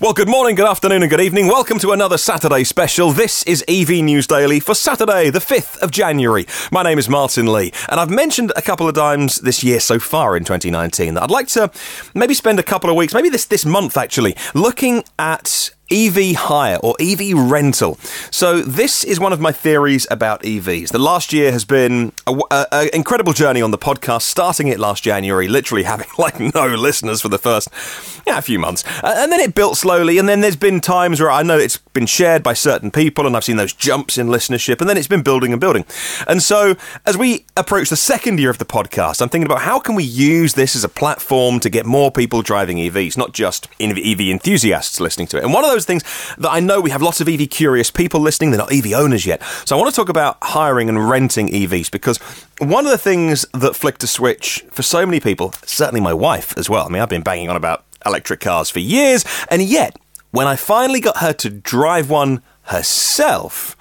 Well, good morning, good afternoon and good evening. Welcome to another Saturday special. This is EV News Daily for Saturday, the 5th of January. My name is Martyn Lee, and I've mentioned a couple of times this year so far in 2019 that I'd like to maybe spend a couple of weeks, maybe this month actually, looking at EV hire or EV rental. So this is one of my theories about EVs. The last year has been an incredible journey on the podcast, starting it last January, literally having like no listeners for the first a few months. And then it built slowly, and then there's been times where I know it's been shared by certain people, and I've seen those jumps in listenership, and then it's been building and building. And so as we approach the second year of the podcast, I'm thinking about how can we use this as a platform to get more people driving EVs, not just EV enthusiasts listening to it. And one of those things that I know we have lots of EV curious people listening, they're not EV owners yet. So I want to talk about hiring and renting EVs, because one of the things that flicked a switch for so many people, certainly my wife as well. I mean, I've been banging on about electric cars for years, and yet when I finally got her to drive one herself,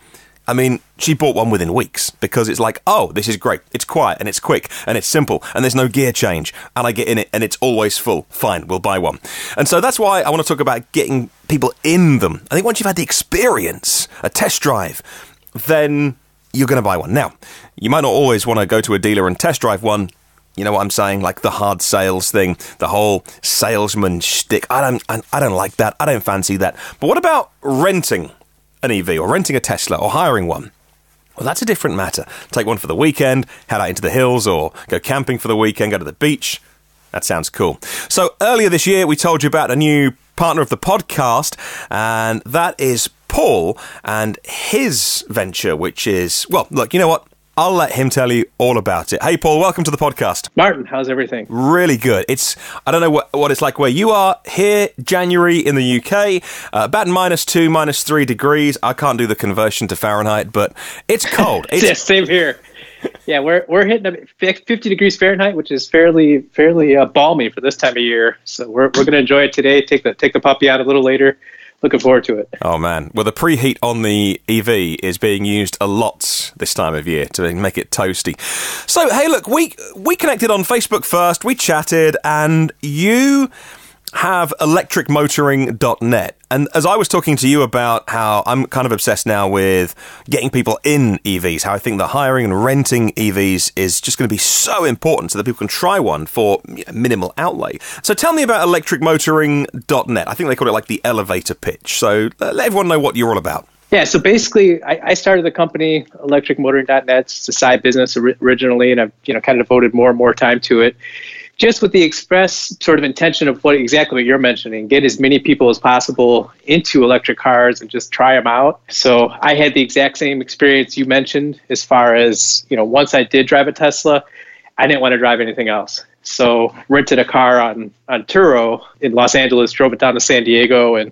I mean, she bought one within weeks, because it's like, oh, this is great. It's quiet and it's quick and it's simple and there's no gear change and I get in it and it's always full. Fine, we'll buy one. And so that's why I want to talk about getting people in them. I think once you've had the experience, a test drive, then you're going to buy one. Now, you might not always want to go to a dealer and test drive one. You know what I'm saying? Like the hard sales thing, the whole salesman shtick. I don't like that. I don't fancy that. But what about renting an EV or renting a Tesla or hiring one? Well, that's a different matter. Take one for the weekend, head out into the hills, or go camping for the weekend, go to the beach. That sounds cool. So earlier this year, we told you about a new partner of the podcast, and that is Paul and his venture, which is, well, look, you know what? I'll let him tell you all about it. Hey, Paul, welcome to the podcast. Martin, how's everything? Really good. I don't know what it's like where you are. Here, January in the UK, about -2, -3 degrees. I can't do the conversion to Fahrenheit, but it's cold. Yeah, same here. Yeah, we're hitting 50 degrees Fahrenheit, which is fairly balmy for this time of year. So we're going to enjoy it today. Take the puppy out a little later. Looking forward to it. Oh, man. Well, the preheat on the EV is being used a lot this time of year to make it toasty. So, hey, look, we connected on Facebook first. We chatted, and you have electricmotoring.net. And as I was talking to you about how I'm kind of obsessed now with getting people in EVs, how I think that hiring and renting EVs is just going to be so important so that people can try one for minimal outlay. So tell me about electricmotoring.net. I think they call it like the elevator pitch. So let everyone know what you're all about. Yeah, so basically, I started the company, electricmotoring.net. It's a side business originally, and I've kind of devoted more and more time to it, just with the express sort of intention of exactly what you're mentioning, get as many people as possible into electric cars and just try them out. So I had the exact same experience you mentioned as far as, once I did drive a Tesla, I didn't want to drive anything else. So rented a car on Turo in Los Angeles, drove it down to San Diego, and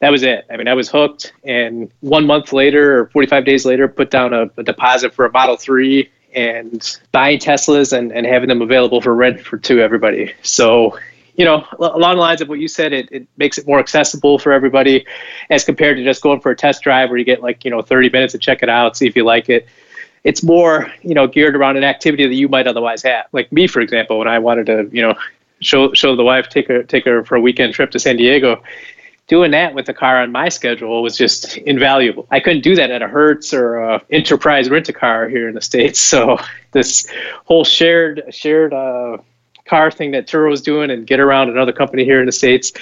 that was it. I mean, I was hooked. And 1 month later or 45 days later, put down a deposit for a Model 3 and buying Teslas and having them available for rent to everybody. So, along the lines of what you said, it makes it more accessible for everybody as compared to just going for a test drive where you get 30 minutes to check it out, see if you like it. It's more, geared around an activity that you might otherwise have. Like me, for example, when I wanted to, show the wife, take her for a weekend trip to San Diego, doing that with the car on my schedule was just invaluable. I couldn't do that at a Hertz or a Enterprise rent-a-car here in the States. So this whole shared car thing that Turo was doing and get around another company here in the States,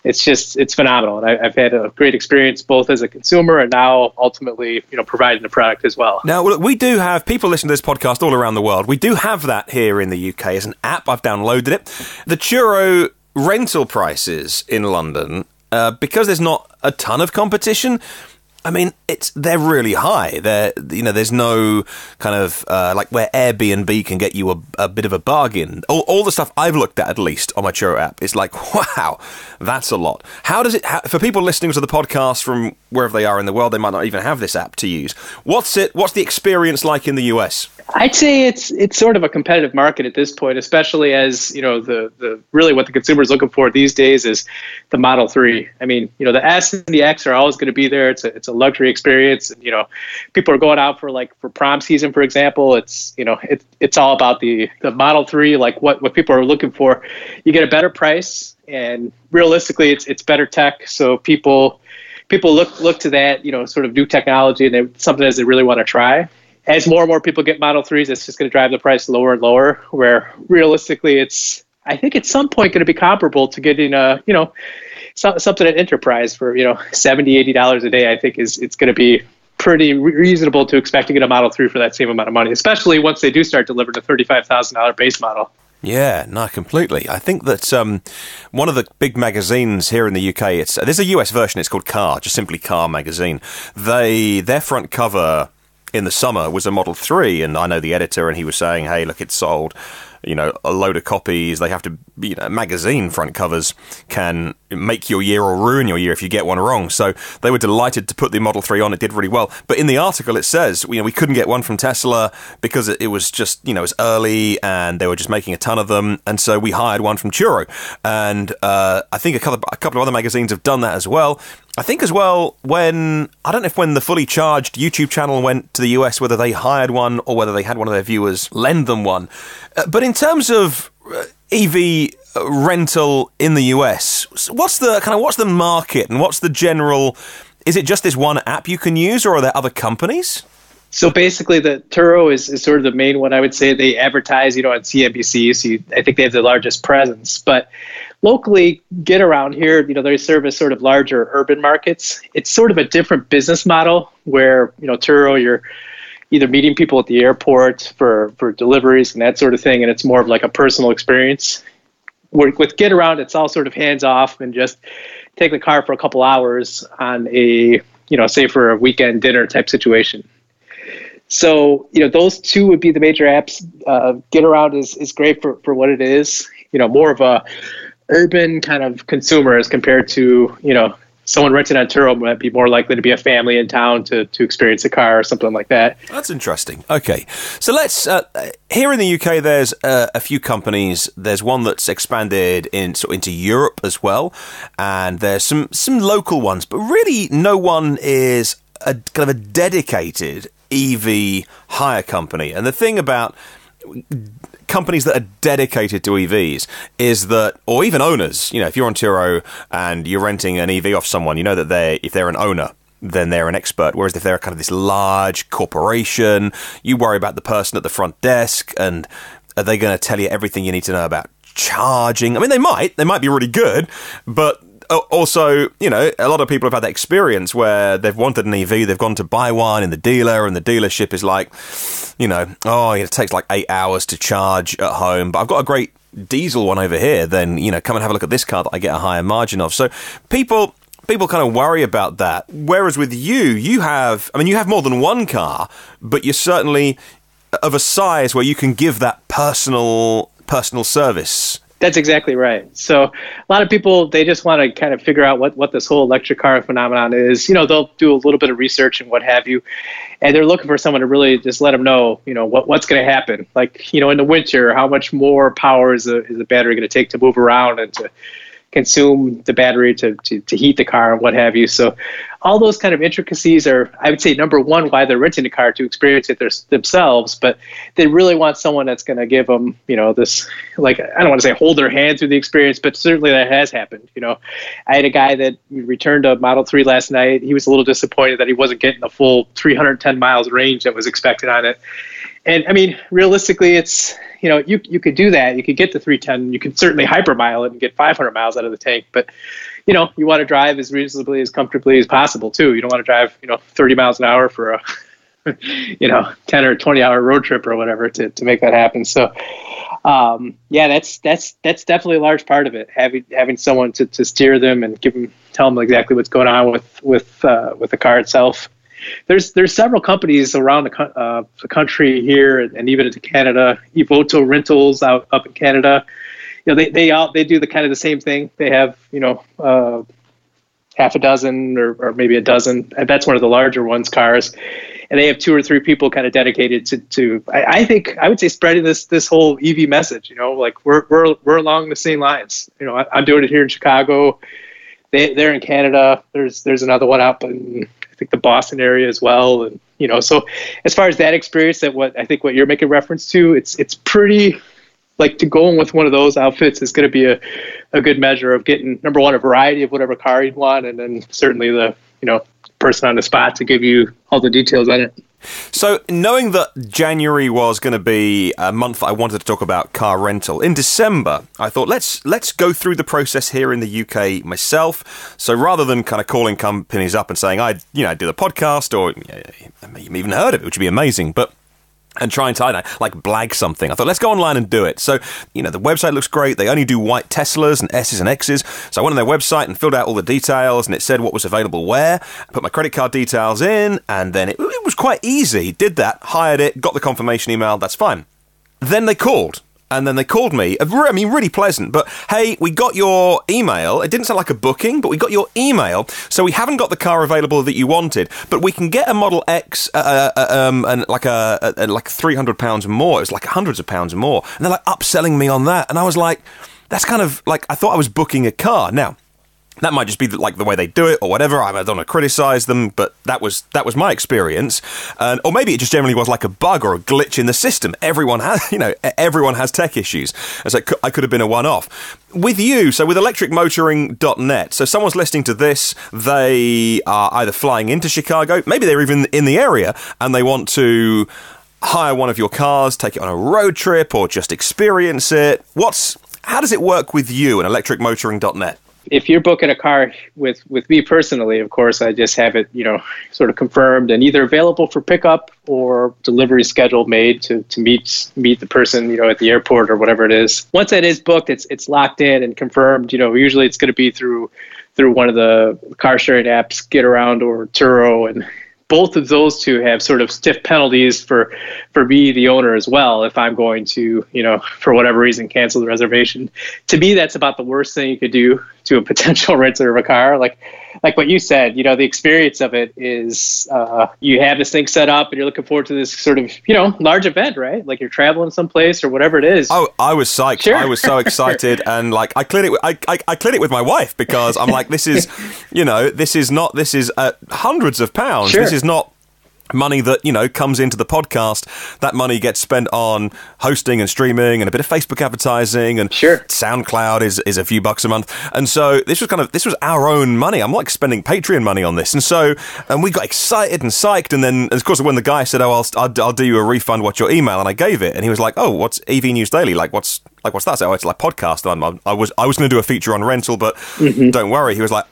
it's phenomenal. And I've had a great experience both as a consumer and now ultimately, providing the product as well. Now, look, we do have people listening to this podcast all around the world. We do have that here in the UK as an app. I've downloaded it. The Turo rental prices in London, because there's not a ton of competition, I mean, they're really high. There's no kind of like where Airbnb can get you a bit of a bargain. All the stuff I've looked at least on my Turo app, it's like, wow, that's a lot. How does it for people listening to the podcast from wherever they are in the world? They might not even have this app to use. What's the experience like in the US? I'd say it's sort of a competitive market at this point, especially as the really what the consumer is looking for these days is the Model 3. I mean, the S and the X are always going to be there. It's a luxury experience. And, people are going out for prom season, for example. It's, it's all about the Model 3, like what people are looking for. You get a better price, and realistically, it's better tech. So people look to that, sort of new technology, and it's something that they really want to try. As more and more people get Model 3s, it's just going to drive the price lower and lower, where realistically I think at some point going to be comparable to getting something at Enterprise for, $70, $80 a day. I think it's going to be pretty reasonable to expect to get a Model 3 for that same amount of money, especially once they do start delivering a $35,000 base model. Yeah, no, completely. I think that one of the big magazines here in the UK, there's a US version, it's called Car, just simply Car magazine. Their front cover in the summer was a Model 3, and I know the editor, and he was saying, hey, look, it's sold, a load of copies. They have to, magazine front covers can make your year or ruin your year if you get one wrong. So they were delighted to put the Model 3 on. It did really well. But in the article, it says, we couldn't get one from Tesla because it was just, it was early and they were just making a ton of them. And so we hired one from Turo. And I think a couple of other magazines have done that as well. I think as well, I don't know if when the Fully Charged YouTube channel went to the US, whether they hired one or whether they had one of their viewers lend them one. But in terms of EV rental in the US, what's the market and what's the general? Is it just this one app you can use, or are there other companies? So basically, the Turo is sort of the main one. I would say they advertise, on CNBC. So I think they have the largest presence. But locally, get around here, they service sort of larger urban markets. It's sort of a different business model where, Turo, you're either meeting people at the airport for deliveries and that sort of thing, and it's more of like a personal experience. With Get Around, it's all sort of hands off and just take the car for a couple hours on a, say for a weekend dinner type situation. So, those two would be the major apps. Get Around is great for what it is, more of a urban kind of consumer as compared to, someone renting on Turo might be more likely to be a family in town to experience a car or something like that. That's interesting. Okay. So let's, here in the UK, there's a few companies. There's one that's expanded into Europe as well. And there's some local ones, but really no one is a kind of a dedicated EV hire company. And the thing about companies that are dedicated to EVs is that, or even owners, if you're on Turo and you're renting an EV off someone, that if they're an owner, then they're an expert. Whereas if they're kind of this large corporation, you worry about the person at the front desk, and are they going to tell you everything you need to know about charging? I mean, they might be really good, but also, a lot of people have had that experience where they've wanted an EV, they've gone to buy one in the dealer, and the dealership is like, it takes like 8 hours to charge at home, but I've got a great diesel one over here, then, come and have a look at this car that I get a higher margin of. So people kind of worry about that. Whereas with you have more than one car, but you're certainly of a size where you can give that personal service. That's exactly right. So a lot of people, they just want to kind of figure out what this whole electric car phenomenon is. They'll do a little bit of research and what have you, and they're looking for someone to really just let them know, what's going to happen. Like, in the winter, how much more power is a battery going to take to move around and to consume the battery to heat the car and what have you. So all those kind of intricacies are, I would say, number one, why they're renting a car to experience it themselves, but they really want someone that's going to give them, this, like, I don't want to say hold their hand through the experience, but certainly that has happened. I had a guy that returned a Model 3 last night. He was a little disappointed that he wasn't getting the full 310 miles range that was expected on it. And I mean, realistically, it's, you could do that. You could get to 310. You could certainly hypermile it and get 500 miles out of the tank. But, you want to drive as reasonably, as comfortably as possible, too. You don't want to drive, 30 miles an hour for a, 10 or 20 hour road trip or whatever to make that happen. So, that's definitely a large part of it. Having someone to steer them and tell them exactly what's going on with the car itself. There's several companies around the country here and even into Canada. Evoto Rentals up in Canada. They do the kind of the same thing. They have half a dozen or maybe a dozen. And that's one of the larger ones, cars, and they have 2 or 3 people kind of dedicated to. I think I would say spreading this whole EV message. Like we're along the same lines. I'm doing it here in Chicago. They're in Canada. There's another one up in, I think the Boston area as well. And, you know, so as far as that experience, what you're making reference to, it's pretty, like, to go in with one of those outfits is going to be a good measure of getting, number one, a variety of whatever car you'd want, and then certainly the, you know, person on the spot to give you all the details on it. So, knowing that January was going to be a month that I wanted to talk about car rental, in December, I thought, let's go through the process here in the UK myself. So, rather than kind of calling companies up and saying, I do the podcast, or you've even heard of it, which would be amazing, and try and blag something. I thought, let's go online and do it. So, you know, the website looks great. They only do white Teslas and S's and X's. So I went on their website and filled out all the details, and it said what was available where. I put my credit card details in, and then it was quite easy. Did that, hired it, got the confirmation email, that's fine. Then they called. And then they called me, I mean, really pleasant, but, hey, we got your email. It didn't sound like a booking, but we got your email, so we haven't got the car available that you wanted, but we can get a Model X and like £300 more. It was like hundreds of pounds more. And they're like upselling me on that. And I was like, that's kind of like, I thought I was booking a car. Now, that might just be like the way they do it or whatever. I don't want to criticize them, but that was my experience. Or maybe it just generally was like a bug or a glitch in the system. Everyone has tech issues. So I could have been a one-off. With you, so with electricmotoring.net, so someone's listening to this, they are either flying into Chicago, maybe they're even in the area, and they want to hire one of your cars, take it on a road trip, or just experience it. How does it work with you and electricmotoring.net? If you're booking a car with me personally, of course, I just have it, you know, sort of confirmed and either available for pickup or delivery schedule made to meet the person, you know, at the airport or whatever it is. Once that is booked, it's locked in and confirmed. You know, usually it's going to be through one of the car sharing apps, Get Around or Turo, and both of those two have sort of stiff penalties for me, the owner, as well, if I'm going to, you know, for whatever reason, cancel the reservation. To me, that's about the worst thing you could do to a potential renter of a car. Like what you said, you know, the experience of it is you have this thing set up and you're looking forward to this sort of, you know, large event, right? Like you're traveling someplace or whatever it is. Oh, I was psyched. Sure. I was so excited. And like I cleared it with my wife, because I'm like, this is, you know, this is hundreds of pounds. Sure. This is not money that, you know, comes into the podcast. That money gets spent on hosting and streaming and a bit of Facebook advertising, and sure, SoundCloud is a few bucks a month. And so this was our own money. I'm like spending Patreon money on this. And we got excited and psyched. And then, of course, when the guy said, "Oh, I'll do you a refund. What's your email?" and I gave it, and he was like, "Oh, what's EV News Daily? What's that?" So it's like podcast. And I was going to do a feature on rental, but don't worry. He was like,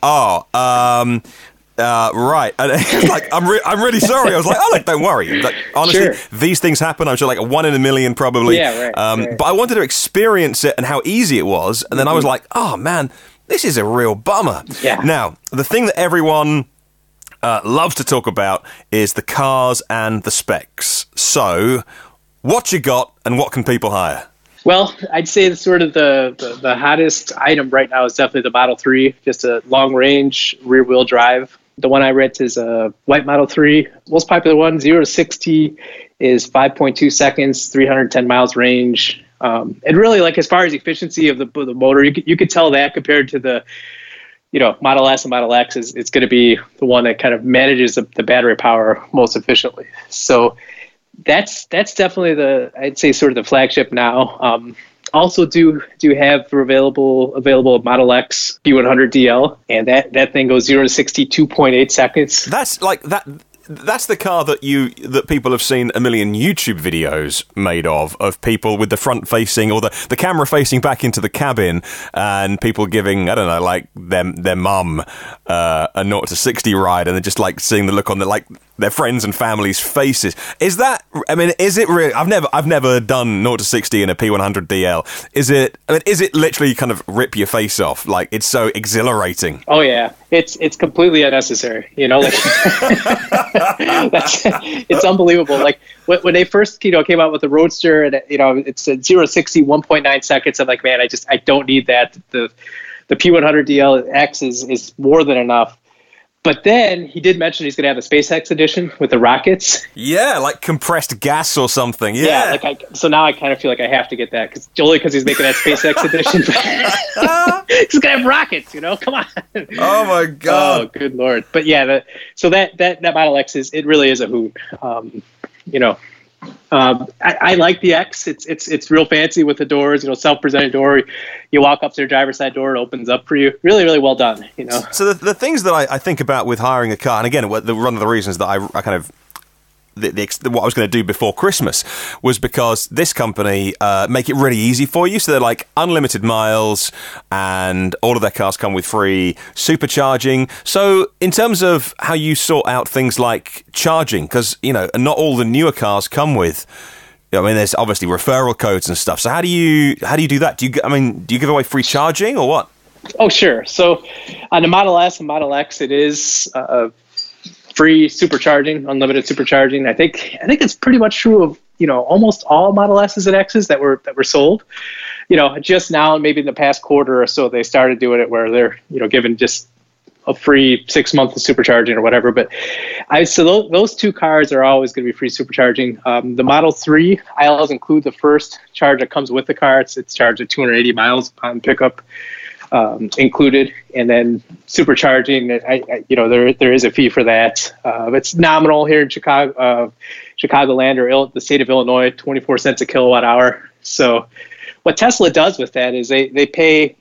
right. And he was like, I'm really sorry. I was like, don't worry. Like, honestly, sure, these things happen. I'm sure like 1 in a million probably. Yeah, right, right. But I wanted to experience it and how easy it was. And then I was like, oh man, this is a real bummer. Yeah. Now, the thing that everyone loves to talk about is the cars and the specs. So, what you got and what can people hire? Well, I'd say sort of the hottest item right now is definitely the Model 3, just a long-range rear-wheel drive. The one I rent is a white Model 3. Most popular one, 0 to 60, is 5.2 seconds, 310 miles range. And really, like, as far as efficiency of the motor, you could tell that compared to the, you know, Model S and Model X, it's going to be the one that kind of manages the battery power most efficiently. So that's definitely I'd say sort of the flagship now. Also do have available Model X P100 DL, and that thing goes 0 to 60 2.8 seconds. That's like that. That's the car that people have seen a million YouTube videos made of people with the front facing or the camera facing back into the cabin, and people giving, I don't know, like their mum a 0 to 60 ride, and they're just like seeing the look on their friends and family's faces. Is it really? I've never done 0 to 60 in a P100 DL. Is it literally kind of rip your face off? Like, it's so exhilarating. Oh yeah, it's completely unnecessary. You know, like it's unbelievable. Like when they first came out with the Roadster, and it's 0 to 60 1.9 seconds. I'm like, man, I don't need that. The P100 DL X is more than enough. But then he did mention he's going to have a SpaceX edition with the rockets. Yeah, like compressed gas or something. Yeah. So now I kind of feel like I have to get that because he's making that SpaceX edition. He's going to have rockets, Come on. Oh my God. Oh, good Lord. But yeah, so that Model X it really is a hoot. I like the X. It's real fancy with the doors, self-presenting door. You walk up to your driver's side door, it opens up for you. Really, really well done, So the things that I think about with hiring a car, and again, one of the reasons that I kind of what I was going to do before Christmas was because this company make it really easy for you. So they're like unlimited miles, and all of their cars come with free supercharging. So in terms of how you sort out things like charging, because not all the newer cars come with. There's obviously referral codes and stuff. So how do you do that? Do you give away free charging or what? Oh, sure. So on the Model S and Model X, it is free supercharging, unlimited supercharging. I think it's pretty much true of almost all Model S's and X's that were sold. Just now, maybe in the past quarter or so, they started doing it where they're giving just a free 6 months of supercharging or whatever. But those two cars are always going to be free supercharging. The Model 3, I always include the first charge that comes with the car. It's charged at 280 miles upon pickup. Included, and then supercharging. There is a fee for that. It's nominal here in Chicagoland or the state of Illinois, 24 cents a kilowatt hour. So, what Tesla does with that is they pay,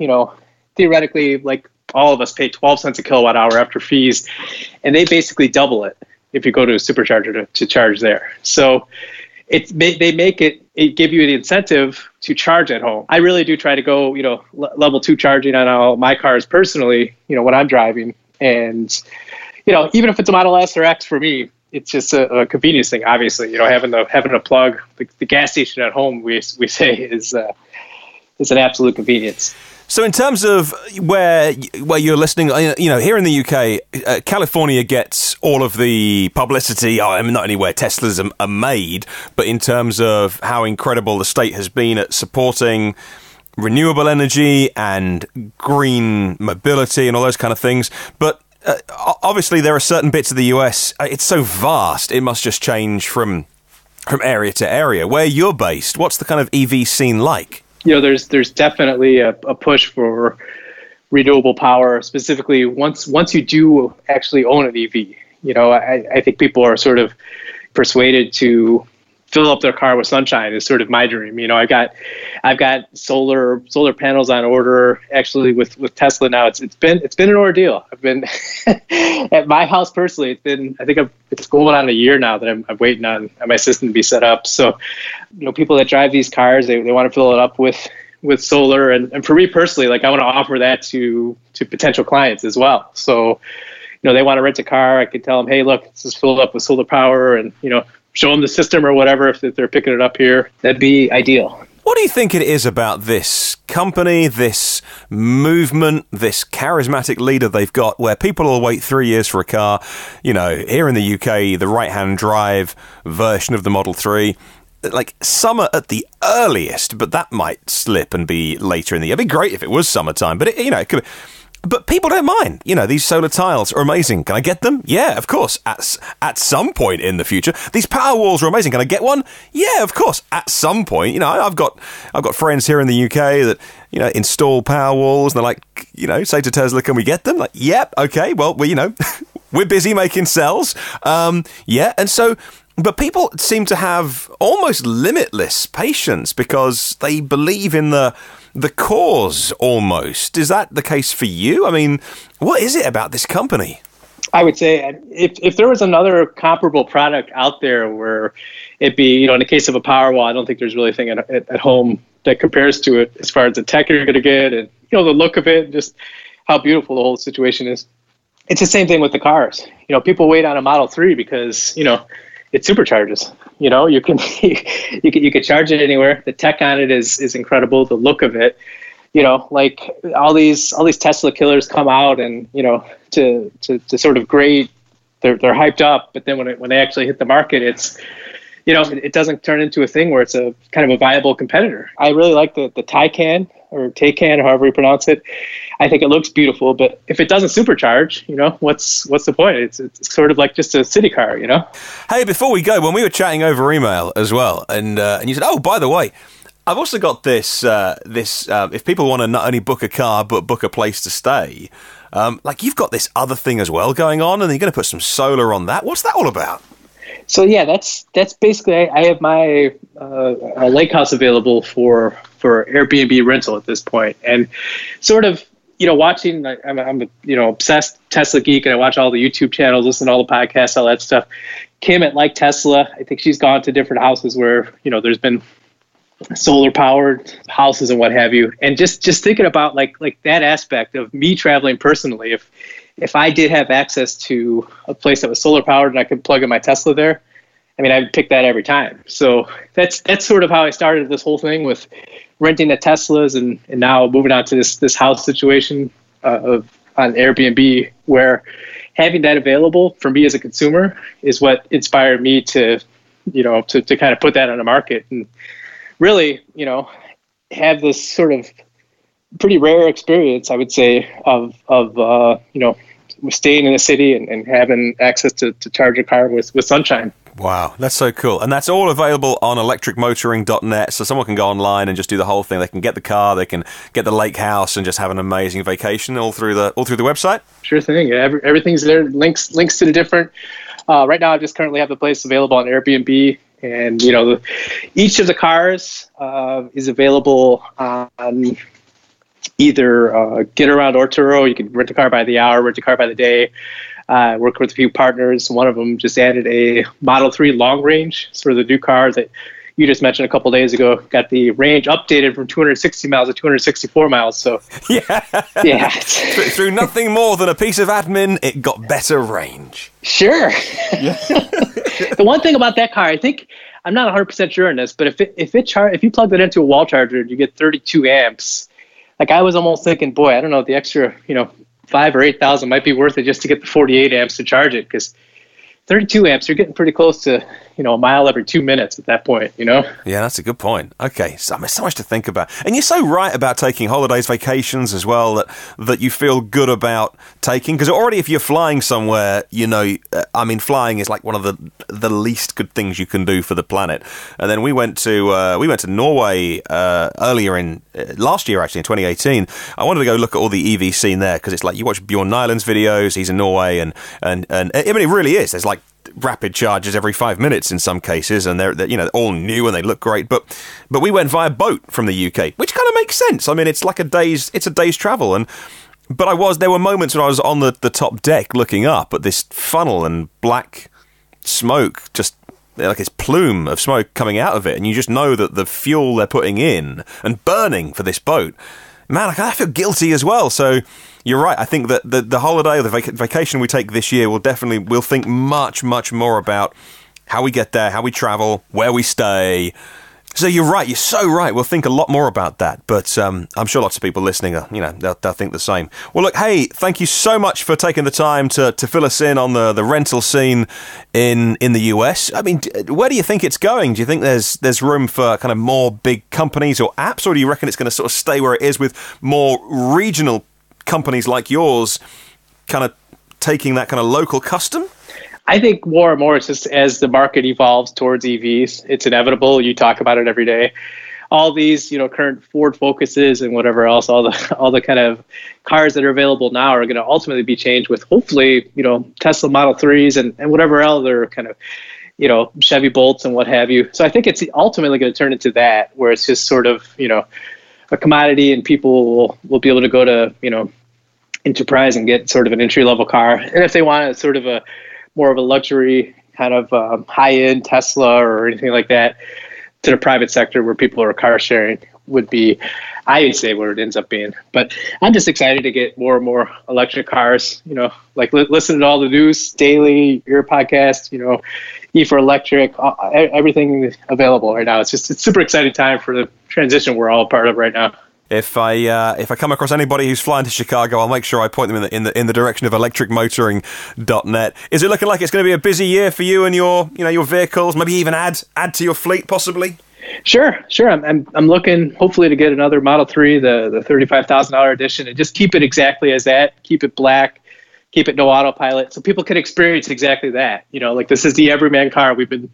theoretically, like all of us pay 12 cents a kilowatt hour after fees, and they basically double it if you go to a supercharger to charge there. So. They make it give you the incentive to charge at home. I really do try to go, level 2 charging on all my cars personally, when I'm driving. And, even if it's a Model S or X for me, it's just a convenience thing, obviously. Having a plug, the gas station at home, we say is an absolute convenience. So in terms of where you're listening, here in the UK, California gets all of the publicity, not only where Teslas are made, but in terms of how incredible the state has been at supporting renewable energy and green mobility and all those kind of things. But obviously there are certain bits of the US, it's so vast, it must just change from area to area. Where you're based, what's the kind of EV scene like? There's definitely a push for renewable power, specifically once you do actually own an EV. I think people are sort of persuaded to fill up their car with sunshine is sort of my dream. I've got solar panels on order. Actually, with Tesla now, it's been an ordeal. I've been at my house personally. It's going on a year now that I'm waiting on my system to be set up. So, people that drive these cars, they want to fill it up with solar, and for me personally, I want to offer that to potential clients as well. So, they want to rent a car. I could tell them, hey, look, it's just filled up with solar power, and show them the system or whatever if they're picking it up here. That'd be ideal. What do you think it is about this company, this movement, this charismatic leader they've got where people will wait 3 years for a car? Here in the UK, the right-hand drive version of the Model 3, summer at the earliest, but that might slip and be later in the year. It'd be great if it was summertime, but it could be. But people don't mind. These solar tiles are amazing. Can I get them? Yeah, of course. At some point in the future. These power walls are amazing. Can I get one? Yeah, of course. At some point. I've got friends here in the UK that, install power walls, and they're like, say to Tesla, can we get them? Like, yep, okay, well, we're busy making cells. Yeah, and so... But people seem to have almost limitless patience because they believe in the cause almost. Is that the case for you? What is it about this company? I would say if there was another comparable product out there where it'd be, in the case of a Powerwall, I don't think there's really anything at home that compares to it as far as the tech you're going to get and, the look of it and just how beautiful the whole situation is. It's the same thing with the cars. People wait on a Model 3 because, it supercharges. You can charge it anywhere. The tech on it is incredible. The look of it, all these Tesla killers come out and to sort of grade. They're hyped up, but then when they actually hit the market, it's it doesn't turn into a thing where it's a kind of a viable competitor. I really like the Taycan or Taycan, or however you pronounce it. I think it looks beautiful, but if it doesn't supercharge, what's the point? It's sort of like just a city car, Hey, before we go, when we were chatting over email as well, and you said, oh, by the way, I've also got this, if people want to not only book a car, but book a place to stay, you've got this other thing as well going on, and you're going to put some solar on that. What's that all about? So yeah, that's basically, I have my lake house available for Airbnb rental at this point, and sort of, watching, I'm obsessed Tesla geek, and I watch all the YouTube channels, listen to all the podcasts, all that stuff. Kim at Like Tesla, I think she's gone to different houses where, there's been solar powered houses and what have you. And just thinking about like that aspect of me traveling personally, if I did have access to a place that was solar powered and I could plug in my Tesla there, I mean, I'd pick that every time. So that's sort of how I started this whole thing with renting the Teslas, and now moving on to this house situation on Airbnb, where having that available for me as a consumer is what inspired me to kind of put that on the market and really, have this sort of pretty rare experience, I would say, of staying in the city and having access to charge a car with sunshine. Wow, that's so cool. And that's all available on electricmotoring.net, so someone can go online and just do the whole thing. They can get the car, they can get the lake house, and just have an amazing vacation all through the website? Sure thing. Everything's there. Links to the different... right now, I just currently have the place available on Airbnb, and, each of the cars is available on either Get Around or Turo. You can rent a car by the hour, rent a car by the day. Work with a few partners. One of them just added a Model 3 long range, sort of the new car that you just mentioned a couple days ago. Got the range updated from 260 miles to 264 miles. So yeah. Through nothing more than a piece of admin, it got better range. Sure. Yeah. The one thing about that car, I think, I'm not 100% sure on this, but if you plug that into a wall charger, you get 32 amps. Like, I was almost thinking, boy, I don't know, the extra, 5,000 or 8,000 might be worth it just to get the 48 amps to charge it, because 32 amps, you're getting pretty close to, a mile every 2 minutes at that point, Yeah, that's a good point. Okay, so much to think about. And you're so right about taking holidays, vacations as well, that you feel good about taking. Because already if you're flying somewhere, flying is like one of the least good things you can do for the planet. And then we went to Norway earlier in last year, actually, in 2018. I wanted to go look at all the EV scene there, because it's like you watch Bjorn Nyland's videos, he's in Norway, and I mean, it really is. There's like rapid charges every 5 minutes in some cases, and they're all new and they look great. But we went via boat from the UK, which kind of makes sense. I mean, it's a day's travel, but there were moments when I was on the top deck looking up at this funnel and black smoke, just like this plume of smoke coming out of it, and you just know that the fuel they're putting in and burning for this boat, man, I feel guilty as well. So you're right. I think that the holiday or the vacation we take this year we'll think much, much more about how we get there, how we travel, where we stay. So you're right. You're so right. We'll think a lot more about that. But I'm sure lots of people listening they'll think the same. Well, look, hey, thank you so much for taking the time to fill us in on the rental scene in the US. I mean, where do you think it's going? Do you think there's room for kind of more big companies or apps, or do you reckon it's going to sort of stay where it is with more regional companies like yours kind of taking that kind of local custom? I think more and more, it's just as the market evolves towards EVs, it's inevitable. You talk about it every day. All these, current Ford Focuses and whatever else, all the kind of cars that are available now are going to ultimately be changed with, hopefully, Tesla Model 3s and whatever other kind of, Chevy Bolts and what have you. So I think it's ultimately going to turn into that, where it's just sort of, a commodity, and people will be able to go to, Enterprise and get sort of an entry-level car. And if they want sort of more of a luxury kind of high-end Tesla or anything like that, to the private sector where people are car sharing would be, I would say, where it ends up being. But I'm just excited to get more and more electric cars, listen to all the news daily, your podcast, E for Electric, everything available right now. It's super exciting time for the transition we're all a part of right now. If I come across anybody who's flying to Chicago, I'll make sure I point them in the direction of electricmotoring.net. Is it looking like it's going to be a busy year for you and your vehicles? Maybe even add to your fleet, possibly? Sure. I'm looking hopefully to get another Model 3, the $35,000 edition, and just keep it exactly as that. Keep it black. Keep it no autopilot, so people can experience exactly that. Like this is the everyman car the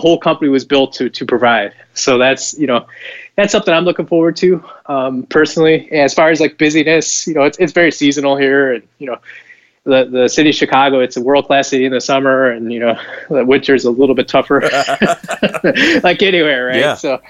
whole company was built to provide. So that's something I'm looking forward to personally. And as far as like busyness, it's very seasonal here, and the city of Chicago, it's a world-class city in the summer, and the winter is a little bit tougher, like anywhere, right? Yeah. So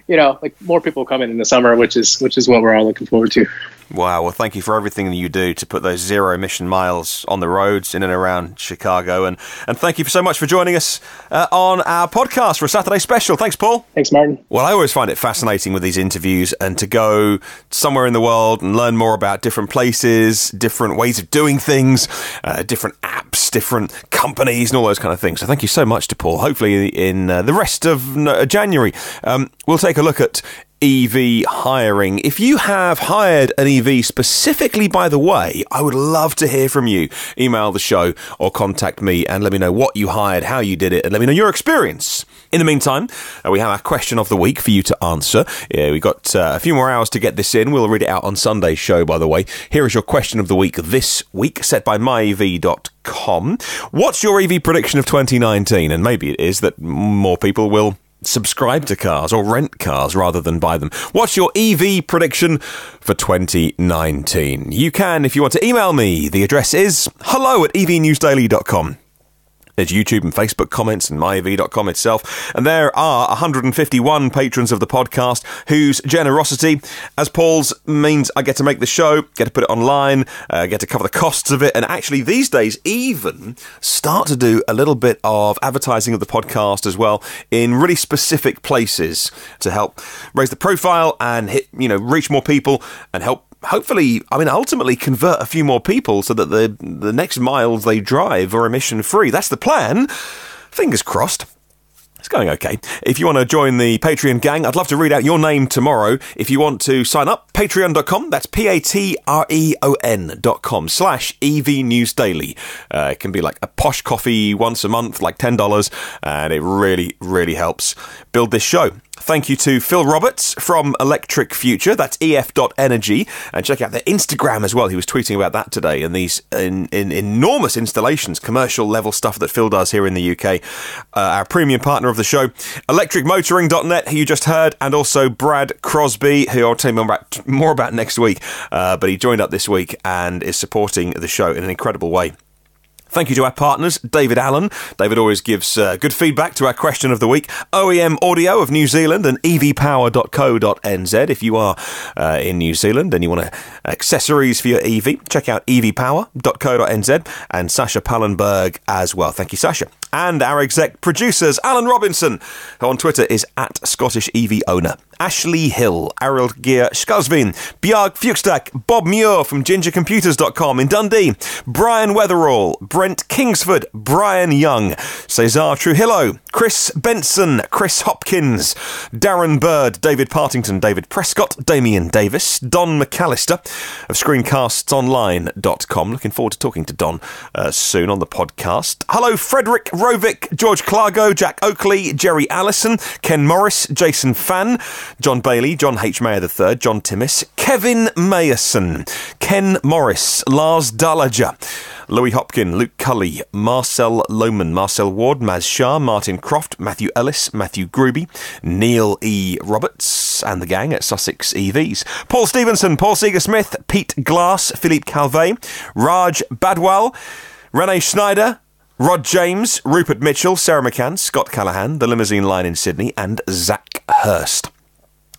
like more people come in the summer, which is what we're all looking forward to. Wow. Well, thank you for everything that you do to put those zero-emission miles on the roads in and around Chicago. And thank you so much for joining us on our podcast for a Saturday special. Thanks, Paul. Thanks, Martin. Well, I always find it fascinating with these interviews and to go somewhere in the world and learn more about different places, different ways of doing things, different apps, different companies and all those kind of things. So thank you so much to Paul. Hopefully in the rest of January, we'll take a look at EV hiring. If you have hired an EV specifically, by the way, I would love to hear from you. Email the show or contact me and let me know what you hired, how you did it, and let me know your experience. In the meantime, we have our question of the week for you to answer. We've got a few more hours to get this in. We'll read it out on Sunday's show, by the way. Here is your question of the week this week, set by myev.com. What's your EV prediction of 2019? And maybe it is that more people will subscribe to cars or rent cars rather than buy them. What's your EV prediction for 2019? You can, if you want to email me. The address is hello@evnewsdaily.com. There's YouTube and Facebook comments and myev.com itself. And there are 151 patrons of the podcast whose generosity, as Paul's, means I get to make the show, get to put it online, get to cover the costs of it, and actually these days even start to do a little bit of advertising of the podcast as well in really specific places to help raise the profile and reach more people and help hopefully, ultimately convert a few more people so that the next miles they drive are emission free. That's the plan. Fingers crossed. It's going okay. If you want to join the Patreon gang, I'd love to read out your name tomorrow. If you want to sign up, patreon.com, that's patreon.com/EV News Daily. It can be like a posh coffee once a month, like $10, and it really, really helps build this show. Thank you to Phil Roberts from Electric Future, that's ef.energy, and check out their Instagram as well. He was tweeting about that today, and these enormous installations, commercial level stuff that Phil does here in the UK. Our premium partner of the show, electricmotoring.net, who you just heard, and also Brad Crosby, who I'll tell you more about next week, but he joined up this week and is supporting the show in an incredible way. Thank you to our partners, David Allen. David always gives good feedback to our question of the week. OEM Audio of New Zealand and evpower.co.nz. If you are in New Zealand and you want accessories for your EV, check out evpower.co.nz and SASCHA PALLENBERG as well. Thank you, SASCHA. And our exec producers, Alan Robinson, who on Twitter is at Scottish EV Owner. Ashley Hill, ARILD Gear SKAALSVEEN, FJUKSTAD, Bob MUIR from gingercomputers.com in Dundee, Brian Weatherall, Brent Kingsford, Brian Young, Cesar Trujillo, Chris Benson, Chris Hopkins, Darren Bird, David Partington, David Prescott, Damian Davis, Don McAllister of screencastsonline.com. Looking forward to talking to Don soon on the podcast. Hello, Frederick Rovick, George Clargo, Jack Oakley, Jerry Allison, Ken Morris, Jason Fan, John Bailey, John H. Mayer III, John Timmis, Kevin Mayerson, Ken Morris, Lars Dallager, Louis Hopkin, Luke Cully, Marcel Lohman, Marcel Ward, Maz Shah, Martin Croft, Matthew Ellis, Matthew Gruby, Neil E. Roberts, and the gang at Sussex EVs, Paul Stevenson, Paul Seeger-Smith, Pete Glass, Philippe Calvet, Raj Badwal, Renee Schneider, Rod James, Rupert Mitchell, Sarah McCann, Scott Callahan, The Limousine Line in Sydney, and Zach Hurst.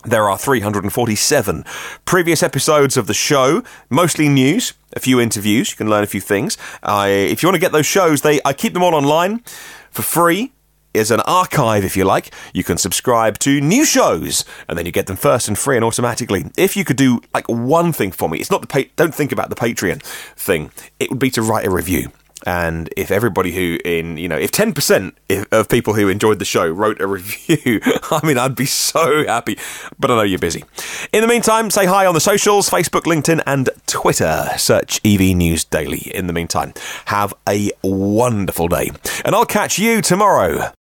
There are 347 previous episodes of the show, mostly news, a few interviews. You can learn a few things. If you want to get those shows, I keep them all online for free. As an archive, if you like. You can subscribe to new shows, and then you get them first and free and automatically. If you could do like one thing for me, it's not don't think about the Patreon thing. It would be to write a review. And if everybody if 10% of people who enjoyed the show wrote a review, I'd be so happy. But I know you're busy. In the meantime, say hi on the socials, Facebook, LinkedIn, and Twitter. Search EV News Daily. In the meantime, have a wonderful day. And I'll catch you tomorrow.